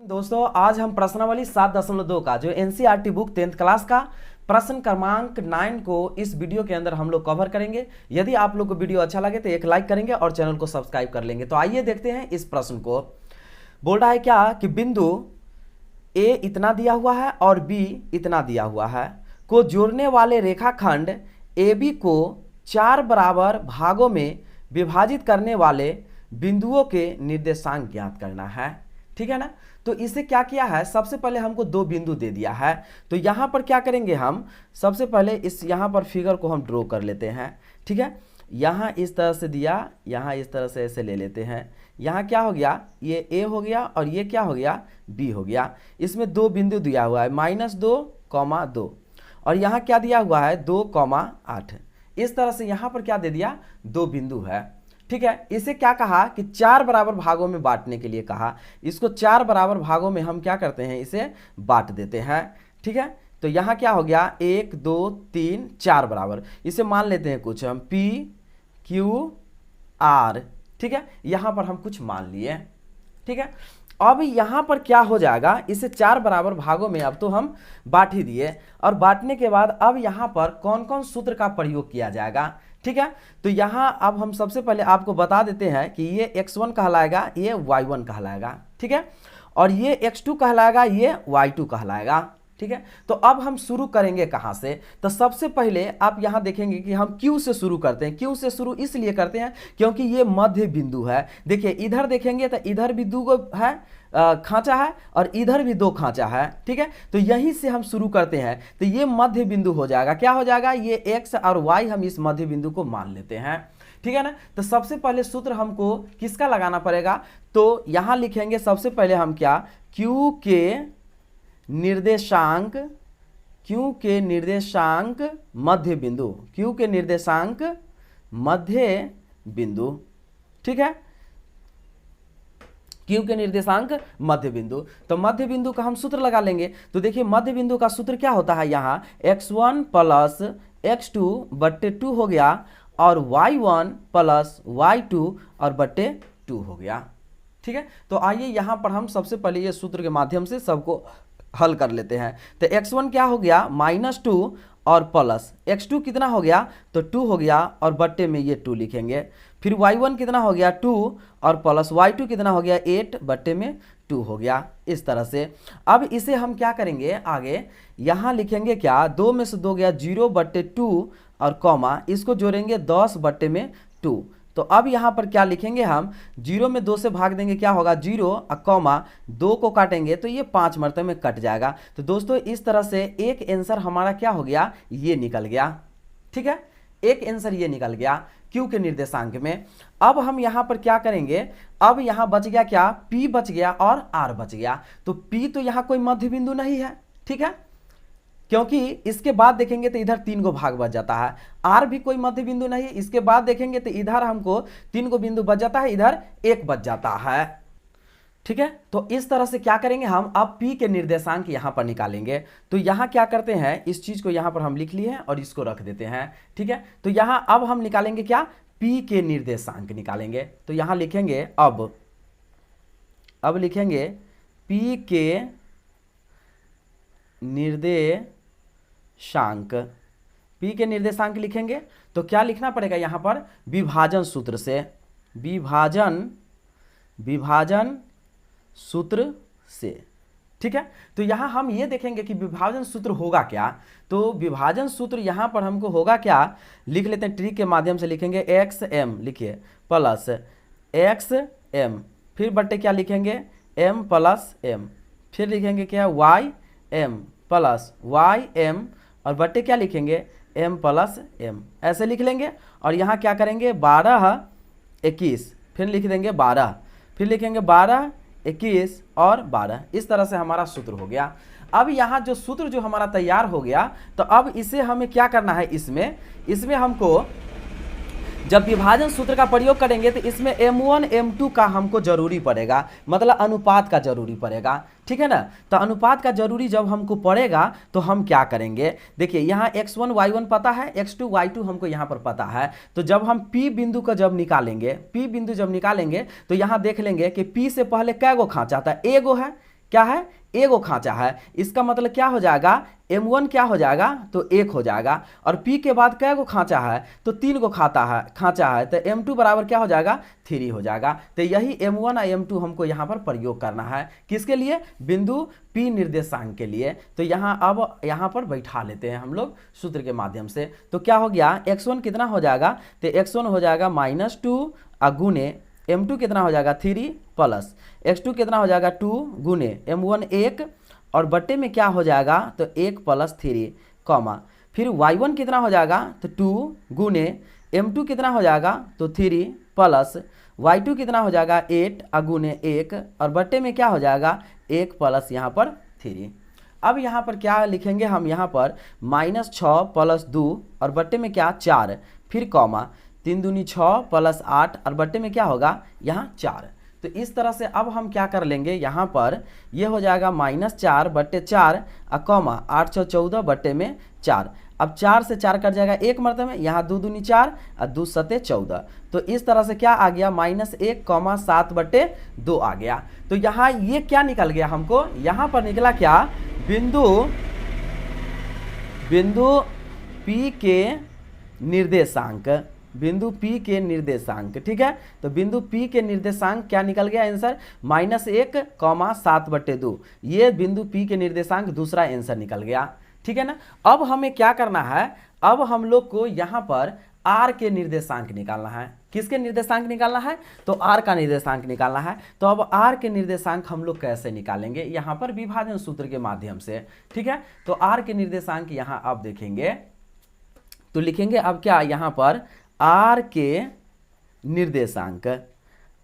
दोस्तों आज हम प्रश्नावली 7.2 का जो एनसीईआरटी बुक 10th क्लास का प्रश्न क्रमांक 9 को इस वीडियो के अंदर हम लोग कवर करेंगे। यदि आप लोग को वीडियो अच्छा लगे तो एक लाइक करेंगे और चैनल को सब्सक्राइब कर लेंगे। तो आइए देखते हैं इस प्रश्न को। बोल रहा है क्या कि बिंदु ए इतना दिया हुआ है और बी इतना दिया हुआ है को जोड़ने वाले रेखाखंड ए बी को 4 बराबर भागों में विभाजित करने वाले बिंदुओं के निर्देशांक ज्ञात करना है। ठीक है ना। तो इसे क्या किया है, सबसे पहले हमको 2 बिंदु दे दिया है। तो यहाँ पर क्या करेंगे हम, सबसे पहले इस यहाँ पर फिगर को हम ड्रॉ कर लेते हैं। ठीक है, यहाँ इस तरह से दिया, यहाँ इस तरह से ऐसे ले लेते हैं। यहाँ क्या हो गया, ये ए हो गया और ये क्या हो गया, बी हो गया। इसमें 2 बिंदु दिया हुआ है, -2, 2 और यहाँ क्या दिया हुआ है 2, 8। इस तरह से यहाँ पर क्या दे दिया, 2 बिंदु है। ठीक है, इसे क्या कहा कि 4 बराबर भागों में बांटने के लिए कहा। इसको 4 बराबर भागों में हम क्या करते हैं, इसे बांट देते हैं। ठीक है, तो यहाँ क्या हो गया 1, 2, 3, 4 बराबर। इसे मान लेते हैं कुछ हम P, Q, R। ठीक है, यहाँ पर हम कुछ मान लिए। ठीक है, अब यहाँ पर क्या हो जाएगा, इसे 4 बराबर भागों में अब तो हम बांट ही दिए। और बांटने के बाद अब यहाँ पर कौन कौन सूत्र का प्रयोग किया जाएगा। ठीक है, तो यहाँ अब हम सबसे पहले आपको बता देते हैं कि ये x1 कहलाएगा, ये y1 कहलाएगा। ठीक है, और ये x2 कहलाएगा, ये y2 कहलाएगा। ठीक है, तो अब हम शुरू करेंगे कहाँ से, तो सबसे पहले आप यहाँ देखेंगे कि हम Q से शुरू करते हैं। Q से शुरू इसलिए करते हैं क्योंकि ये मध्य बिंदु है। देखिए इधर देखेंगे तो इधर भी 2 है खांचा है और इधर भी 2 खांचा है। ठीक है, तो यहीं से हम शुरू करते हैं। तो ये मध्य बिंदु हो जाएगा, क्या हो जाएगा, ये x और y हम इस मध्य बिंदु को मान लेते हैं। ठीक है ना। तो सबसे पहले सूत्र हमको किसका लगाना पड़ेगा, तो यहाँ लिखेंगे सबसे पहले हम क्या, Q के निर्देशांक, Q के निर्देशांक मध्य बिंदु, Q के निर्देशांक मध्य बिंदु। ठीक है, Q के निर्देशांक मध्य बिंदु। तो मध्य बिंदु का हम सूत्र लगा लेंगे। तो देखिए मध्य बिंदु का सूत्र क्या होता है, यहाँ x1 प्लस x2 बट्टे 2 हो गया और y1 प्लस y2 और बट्टे 2 हो गया। ठीक है, तो आइए यहाँ पर हम सबसे पहले ये सूत्र के माध्यम से सबको हल कर लेते हैं। तो x1 क्या हो गया -2 और प्लस x2 कितना हो गया, तो 2 हो गया और बट्टे में ये 2 लिखेंगे। फिर y1 कितना हो गया 2 और प्लस y2 कितना हो गया 8 बट्टे में 2 हो गया। इस तरह से अब इसे हम क्या करेंगे आगे, यहाँ लिखेंगे क्या, 2 में से 2 गया 0 बट्टे 2 और कॉमा इसको जोड़ेंगे 10 बट्टे में 2। तो अब यहाँ पर क्या लिखेंगे हम, 0 में 2 से भाग देंगे क्या होगा 0 और कॉमा 2 को काटेंगे तो ये 5 मरतबे में कट जाएगा। तो दोस्तों इस तरह से एक आंसर हमारा क्या हो गया, ये निकल गया। ठीक है, एक आंसर ये निकल गया Q के निर्देशांक में। अब हम यहाँ पर क्या करेंगे, अब यहाँ बच गया क्या, P बच गया और R बच गया। तो P तो यहाँ कोई मध्य बिंदु नहीं है। ठीक है, क्योंकि इसके बाद देखेंगे तो इधर 3 गो भाग बच जाता है। R भी कोई मध्य बिंदु नहीं है, इसके बाद देखेंगे तो इधर हमको 3 गो बिंदु बच जाता है, इधर 1 बच जाता है। ठीक है, तो इस तरह से क्या करेंगे हम, अब P के निर्देशांक यहाँ पर निकालेंगे। तो यहाँ क्या करते हैं, इस चीज को यहाँ पर हम लिख लिए हैं और इसको रख देते हैं। ठीक है, तो यहाँ अब हम निकालेंगे क्या, P के निर्देशांक निकालेंगे। तो यहाँ लिखेंगे अब लिखेंगे P के निर्देशांक, P के निर्देशांक लिखेंगे तो क्या लिखना पड़ेगा यहाँ पर, विभाजन सूत्र से, विभाजन सूत्र से। ठीक है, तो यहाँ हम ये देखेंगे कि विभाजन सूत्र होगा क्या। तो विभाजन सूत्र यहाँ पर हमको होगा क्या, लिख लेते हैं, ट्रिक के माध्यम से लिखेंगे xm लिखिए प्लस xm, फिर बट्टे क्या लिखेंगे m प्लस m, फिर लिखेंगे क्या ym प्लस ym और बट्टे क्या लिखेंगे m प्लस m, ऐसे लिख लेंगे। और यहाँ क्या करेंगे 12, 21, फिर लिख देंगे 12, फिर लिखेंगे 12, 21 और 12। इस तरह से हमारा सूत्र हो गया। अब यहाँ जो सूत्र जो हमारा तैयार हो गया, तो अब इसे हमें क्या करना है, इसमें हमको जब विभाजन सूत्र का प्रयोग करेंगे तो इसमें m1 m2 का हमको जरूरी पड़ेगा, मतलब अनुपात का जरूरी पड़ेगा। ठीक है ना, तो अनुपात का जरूरी जब हमको पड़ेगा तो हम क्या करेंगे, देखिए यहाँ x1 y1 पता है, x2 y2 हमको यहाँ पर पता है। तो जब हम P बिंदु का जब निकालेंगे, P बिंदु जब निकालेंगे तो यहाँ देख लेंगे कि P से पहले कै गो खांचा था, एगो है, क्या है, एगो खांचा है, इसका मतलब क्या हो जाएगा, m1 क्या हो जाएगा, तो 1 हो जाएगा। और p के बाद कै गो खांचा है, तो 3 गो खांचा है, तो m2 बराबर क्या हो जाएगा, 3 हो जाएगा। तो यही m1 और m2 हमको यहाँ पर प्रयोग करना है, किसके लिए, बिंदु p निर्देशांक के लिए। तो अब यहाँ पर बैठा लेते हैं हम लोग सूत्र के माध्यम से। तो क्या हो गया, x1 कितना हो जाएगा, तो x1 हो जाएगा -2 गुने m2 कितना हो जाएगा 3 प्लस x2 कितना हो जाएगा 2 गुने m1 1 और बट्टे में क्या हो जाएगा, तो 1 + 3 कॉमा, फिर y1 कितना हो जाएगा, तो 2 गुने m2 कितना हो जाएगा, तो 3 प्लस y2 कितना हो जाएगा 8 गुने 1 और बट्टे में क्या हो जाएगा 1 प्लस यहाँ पर 3। अब यहाँ पर क्या लिखेंगे हम, यहाँ पर -6 + 2 और बट्टे में क्या 4, फिर कॉमा 3 दूनी 6 + 8 और बट्टे में क्या होगा यहाँ 4। तो इस तरह से अब हम क्या कर लेंगे, यहाँ पर ये हो जाएगा -4 बट्टे 4 कॉमा 8 × 14 बट्टे में 4। अब 4 से 4 कट जाएगा 1 मरतबे में, यहाँ 2 दूनी 4 और 2 × 14। तो इस तरह से क्या आ गया, -1, 7 बट्टे 2 आ गया। तो यहाँ ये क्या निकल गया हमको, यहाँ पर निकला क्या, बिंदु P के निर्देशांक, बिंदु P के निर्देशांक, ठीक है। तो बिंदु P के निर्देशांक क्या निकल गया आंसर, -1, 7 बट्टे 2। ये बिंदु P के निर्देशांक दूसरा आंसर निकल गया, ठीक है ना। अब हमें क्या करना है, अब हम लोग को यहाँ पर R के निर्देशांक निकालना है। किसके निर्देशांक निकालना है, तो R का निर्देशांक निकालना है। तो अब R के निर्देशांक हम लोग कैसे निकालेंगे, यहाँ पर विभाजन सूत्र के माध्यम से, ठीक है। तो R के निर्देशांक यहाँ आप देखेंगे तो लिखेंगे अब क्या, यहाँ पर R के निर्देशांक,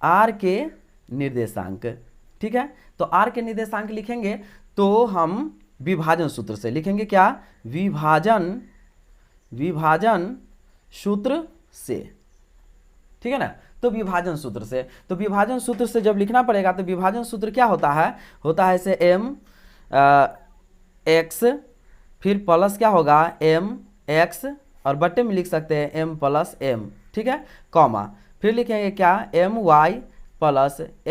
R के निर्देशांक, ठीक है। तो R के निर्देशांक लिखेंगे तो हम विभाजन सूत्र से लिखेंगे, क्या, विभाजन सूत्र से, ठीक है ना। तो विभाजन सूत्र से, तो विभाजन सूत्र से जब लिखना पड़ेगा तो विभाजन सूत्र क्या होता है ऐसे m(x) फिर प्लस क्या होगा m(x) और बट्टे में लिख सकते हैं m + m, ठीक है, कॉमा, फिर लिखेंगे क्या my +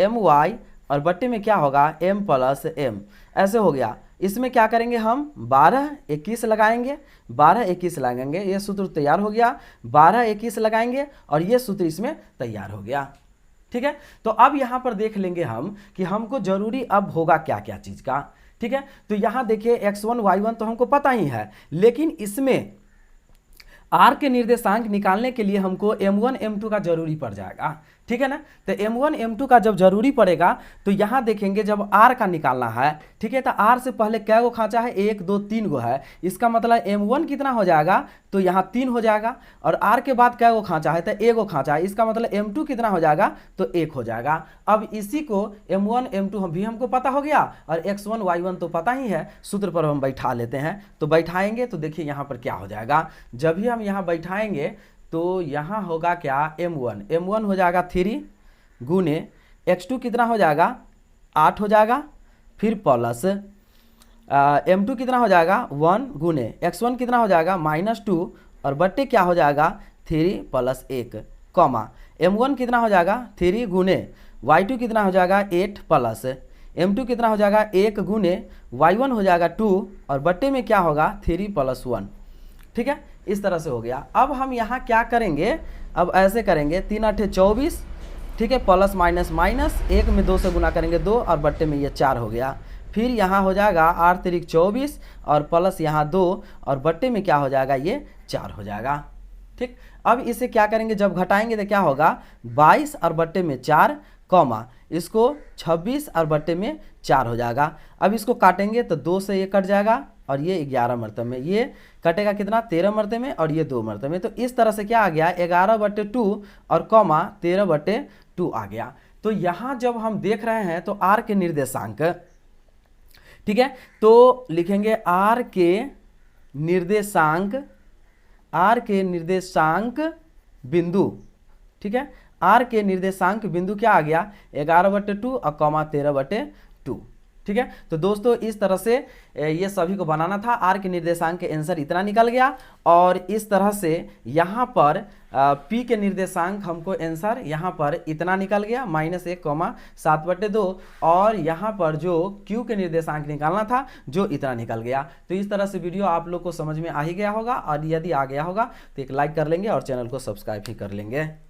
my और बट्टे में क्या होगा m + m। ऐसे हो गया। इसमें क्या करेंगे हम 12 21 लगाएंगे, 12 21 लगाएंगे, ये सूत्र तैयार हो गया। 12 21 लगाएंगे और ये सूत्र इसमें तैयार हो गया, ठीक है। तो अब यहाँ पर देख लेंगे हम कि हमको जरूरी अब होगा क्या क्या चीज़ का, ठीक है। तो यहाँ देखिए x1 y1 तो हमको पता ही है, लेकिन इसमें R के निर्देशांक निकालने के लिए हमको m1 m2 का जरूरी पड़ जाएगा, ठीक है ना। तो m1 m2 का जब जरूरी पड़ेगा तो यहाँ देखेंगे जब R का निकालना है, ठीक है, तो R से पहले कै गो खांचा है, 1 2 3 गो है, इसका मतलब m1 कितना हो जाएगा, तो यहाँ 3 हो जाएगा। और R के बाद कै गो खांचा है, तो 1 गो खांचा है, इसका मतलब m2 कितना हो जाएगा, तो 1 हो जाएगा। अब इसी को m1 m2 भी हमको पता हो गया और x1 y1 तो पता ही है, सूत्र पर हम बैठा लेते हैं। तो बैठाएंगे तो देखिए यहाँ पर क्या हो जाएगा, जब भी हम यहाँ बैठाएंगे तो यहाँ होगा क्या m1 हो जाएगा 3 गुने x2 कितना हो जाएगा 8 हो जाएगा, फिर प्लस m2 कितना हो जाएगा 1 गुने x1 कितना हो जाएगा -2 और बट्टे क्या हो जाएगा 3 + 1 कॉमा m1 कितना हो जाएगा 3 गुने y2 कितना हो जाएगा 8 प्लस m2 कितना हो जाएगा 1 गुने y1 हो जाएगा 2 और बट्टे में क्या होगा 3 + 1, ठीक है। इस तरह से हो गया। अब हम यहाँ क्या करेंगे, अब ऐसे करेंगे 3 8 24, ठीक है, प्लस माइनस माइनस 1 में 2 से गुना करेंगे 2 और बट्टे में ये 4 हो गया। फिर यहाँ हो जाएगा 8 3 24 और प्लस यहाँ 2 और बट्टे में क्या हो जाएगा ये 4 हो जाएगा, ठीक। अब इसे क्या करेंगे, जब घटाएंगे तो क्या होगा 22 और बट्टे में 4 कॉमा इसको 26 और बट्टे में 4 हो जाएगा। अब इसको काटेंगे तो 2 से ये कट जाएगा और ये 11 मरतबे में, ये कटेगा कितना 13 मरतबे में और ये 2 मरतबे में। तो इस तरह से क्या आ गया 11/2 और कॉमा 13/2 आ गया। तो यहाँ जब हम देख रहे हैं तो R के निर्देशांक, ठीक है, तो लिखेंगे R के निर्देशांक बिंदु, ठीक है, R के निर्देशांक बिंदु क्या आ गया 11/2 और कॉमा 13/2, ठीक है। तो दोस्तों इस तरह से ये सभी को बनाना था। आर के निर्देशांक के आंसर इतना निकल गया और इस तरह से यहाँ पर पी के निर्देशांक हमको आंसर यहाँ पर इतना निकल गया -1,7/2 और यहाँ पर जो क्यू के निर्देशांक निकालना था जो इतना निकल गया। तो इस तरह से वीडियो आप लोग को समझ में आ ही गया होगा और यदि आ गया होगा तो एक लाइक कर लेंगे और चैनल को सब्सक्राइब भी कर लेंगे।